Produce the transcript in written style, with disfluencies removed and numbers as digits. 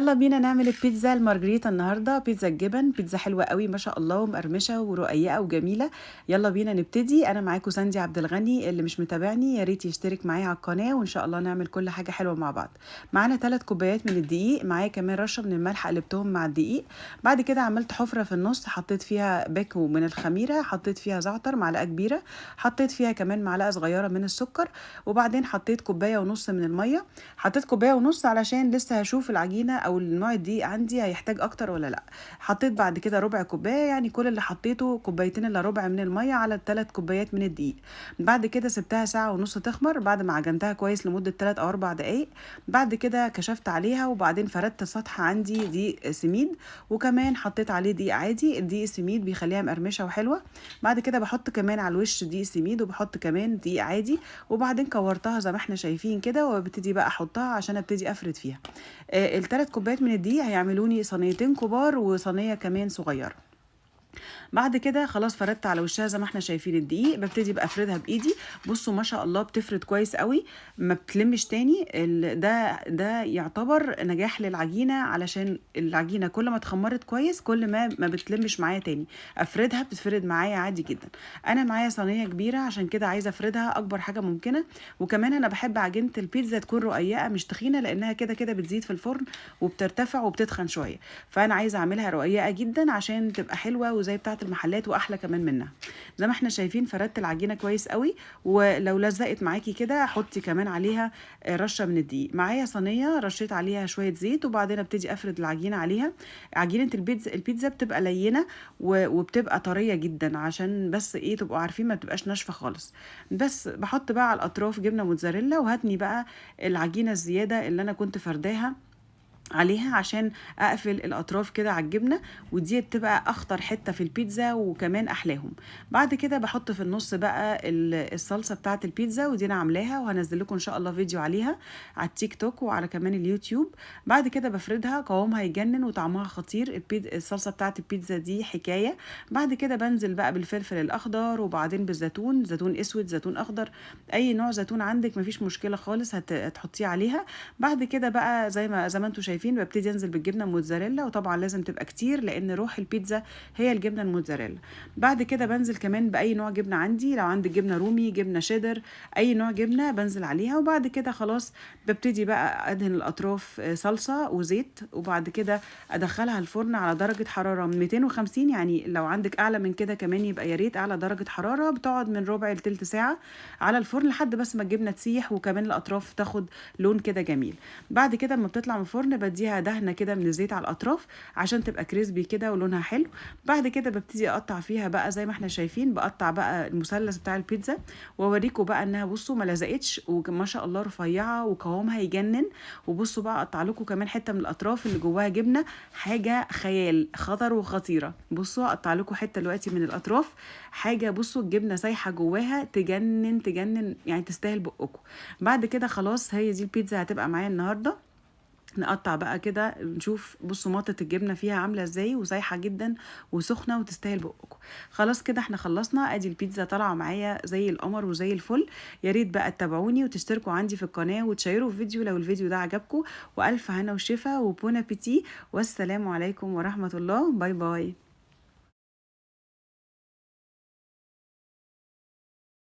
يلا بينا نعمل البيتزا المارجريتا النهارده. بيتزا الجبن، بيتزا حلوه قوي ما شاء الله ومقرمشه ورقيقه وجميله. يلا بينا نبتدي. انا معاكم ساندي عبد الغني، اللي مش متابعني يا ريت يشترك معايا على القناه، وان شاء الله نعمل كل حاجه حلوه مع بعض. معانا 3 كوبايات من الدقيق، معايا كمان رشه من الملح قلبتهم مع الدقيق. بعد كده عملت حفره في النص، حطيت فيها باكو من الخميره، حطيت فيها زعتر معلقه كبيره، حطيت فيها كمان معلقه صغيره من السكر، وبعدين حطيت كوبايه ونص من الميه. حطيت كوبايه ونص علشان لسه هشوف العجينه او النوع الدقيق عندي هيحتاج اكتر ولا لا. حطيت بعد كده ربع كوبايه، يعني كل اللي حطيته كوبايتين الا ربع من الميه على 3 كوبايات من الدقيق. بعد كده سبتها ساعه ونص تخمر بعد ما عجنتها كويس لمده 3 او 4 دقائق. بعد كده كشفت عليها، وبعدين فردت السطح عندي دقيق سميد، وكمان حطيت عليه دقيق عادي. الدقيق السميد بيخليها مقرمشه وحلوه. بعد كده بحط كمان على الوش دقيق سميد، وبحط كمان دقيق عادي، وبعدين كورتها زي ما احنا شايفين كده، وببتدي بقى احطها عشان ابتدي افرد فيها. ال3 كوبايات من الدقيق هيعملوني صينيتين كبار وصينيه كمان صغيره. بعد كده خلاص فردت على وشها زي ما احنا شايفين الدقيق، ببتدي بقى افردها بايدي. بصوا ما شاء الله بتفرد كويس قوي، ما بتلمش تاني. ده يعتبر نجاح للعجينه، علشان العجينه كل ما اتخمرت كويس كل ما بتلمش معايا تاني. افردها بتفرد معايا عادي جدا. انا معايا صينيه كبيره عشان كده عايزه افردها اكبر حاجه ممكنه. وكمان انا بحب عجينه البيتزا تكون رقيقه مش تخينه، لانها كده كده بتزيد في الفرن وبترتفع وبتتخن شويه. فانا عايزه اعملها رقيقه جدا عشان تبقى حلوه وزي بتاعه المحلات واحلى كمان منها. زي ما احنا شايفين فردت العجينه كويس قوي. ولو لزقت معاكي كده حطي كمان عليها رشه من الدقيق. معايا صينيه رشيت عليها شويه زيت، وبعدين ابتدي افرد العجينه عليها. عجينه البيتزا بتبقى لينه وبتبقى طريه جدا، عشان بس ايه تبقوا عارفين ما بتبقاش ناشفه خالص. بس بحط بقى على الاطراف جبنه موتزاريلا، وهتني بقى العجينه الزياده اللي انا كنت فرداها عليها عشان اقفل الاطراف كده على الجبنه، ودي بتبقى اخطر حته في البيتزا وكمان احلاهم. بعد كده بحط في النص بقى الصلصه بتاعه البيتزا، ودي انا عاملاها وهنزل لكم ان شاء الله فيديو عليها على التيك توك وعلى كمان اليوتيوب. بعد كده بفردها، قوامها يجنن وطعمها خطير. الصلصه بتاعه البيتزا دي حكايه. بعد كده بنزل بقى بالفلفل الاخضر، وبعدين بالزيتون، زيتون اسود زيتون اخضر، اي نوع زيتون عندك مفيش مشكله خالص هتحطيه عليها. بعد كده بقى زي ما انتم شايفين ببتدي انزل بالجبنه الموتزاريلا، وطبعا لازم تبقى كتير لان روح البيتزا هي الجبنه الموتزاريلا. بعد كده بنزل كمان باي نوع جبنه عندي، لو عندك جبنه رومي جبنه شيدر اي نوع جبنه بنزل عليها. وبعد كده خلاص ببتدي بقى ادهن الاطراف صلصه وزيت، وبعد كده ادخلها الفرن على درجه حراره من 250. يعني لو عندك اعلى من كده كمان يبقى يا ريت اعلى درجه حراره، بتقعد من ربع لتلت ساعه على الفرن لحد بس ما الجبنه تسيح وكمان الاطراف تاخد لون كده جميل. بعد كده لما بتطلع من الفرن بديها دهنه كده من الزيت على الاطراف عشان تبقى كريسبي كده ولونها حلو. بعد كده ببتدي اقطع فيها بقى زي ما احنا شايفين، بقطع بقى المثلث بتاع البيتزا، واوريكم بقى انها بصوا ما لزقتش وما شاء الله رفيعه وقوامها يجنن. وبصوا بقى اقطع لكم كمان حته من الاطراف اللي جواها جبنه، حاجه خيال خطر وخطيره. بصوا اقطع لكم حته دلوقتي من الاطراف، حاجه بصوا الجبنه سايحه جواها تجنن تجنن، يعني تستاهل بقكم. بعد كده خلاص هي دي البيتزا هتبقى معايا النهارده. نقطع بقى كده نشوف بصوا مطة الجبنة فيها عاملة ازاي وسايحة جدا وسخنة وتستاهل بقكم. خلاص كده احنا خلصنا. ادي البيتزا طالعة معايا زي القمر وزي الفل. يا ريت بقى تتابعوني وتشتركوا عندي في القناة وتشيروا الفيديو لو الفيديو ده عجبكم. والف هنا وشفا وبون ابيتي، والسلام عليكم ورحمة الله. باي باي.